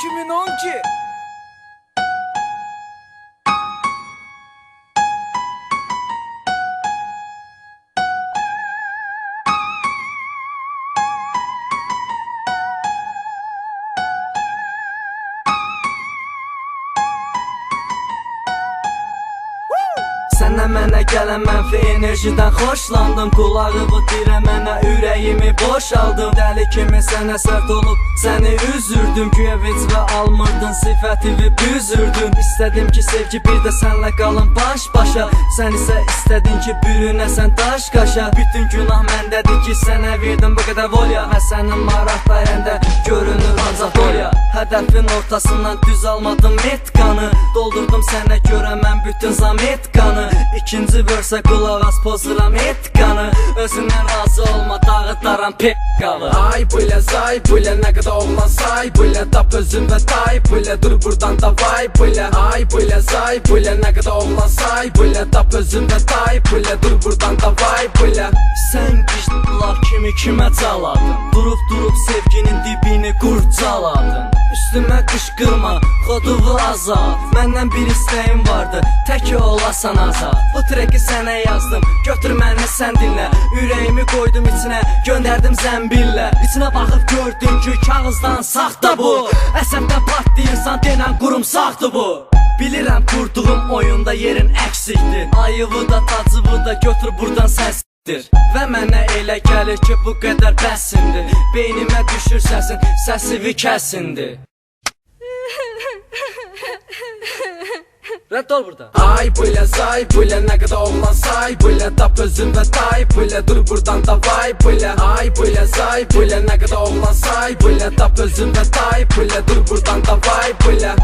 2012. Sənə mənə gələn mənfi enerjidən xoşlandım. Qulağı bu dirə mənə ürəyimi boşaldım. Dəli kimi sənə sərt olub səni üzürdüm. Güya vecvə almırdın, sifətimi büzürdün. İstədim ki sevgi bir də sənlə qalın baş başa. Sən isə istədin ki bürünəsən daş qaşa. Bütün günah məndədir ki sənə verdim bu qədər volya. Və sənin maraq dairəndə görünür ancaq dolya. Hədəfin ortasından düz almadım metkanı. Doldurdum sənə görə mən bütün zametkanı. İkinci versə qulaq as pozuram etkanı. Özündən razı olma dağıtaram pekkalı. Ay böyle zay böyle ne kadar oğlan say böyle tap özün ve tay böyle dur buradan da vay böyle. Ay böyle zay böyle ne kadar oğlan say böyle tap özün ve tay böyle dur buradan da vay böyle. Sən qışlar kimi kimə çaladın? Durub sevginin dibini qurcaladın. Üstümə qışqırma, xoduvu azad. Məndən bir istəyim vardı, tək olasan azad. Bu treki sənə yazdım, götür məni sən dinlə. Ürəyimi qoydum içinə, göndərdim zəmbillə. İçinə baxıb gördüm ki kağızdan saxta bu. Əsəbdən patlayırsan denən qurumsaqdır bu. Bilirəm qurduğum oyunda yerin əksikdir. Ayıvı da tacıvı da götür buradan sənsindir. Və mənə elə gəlir ki bu qədər bəsindir. Beynimə düşür səsin, səsivi kəsindir. Rədd ol burada. Ay böyle zay böyle ne kadar oğlan say böyle tap özün ve tay böyle dur buradan da vay böyle. Ay böyle zay böyle ne kadar oğlan say böyle tap özün ve tay böyle dur buradan da vay böyle.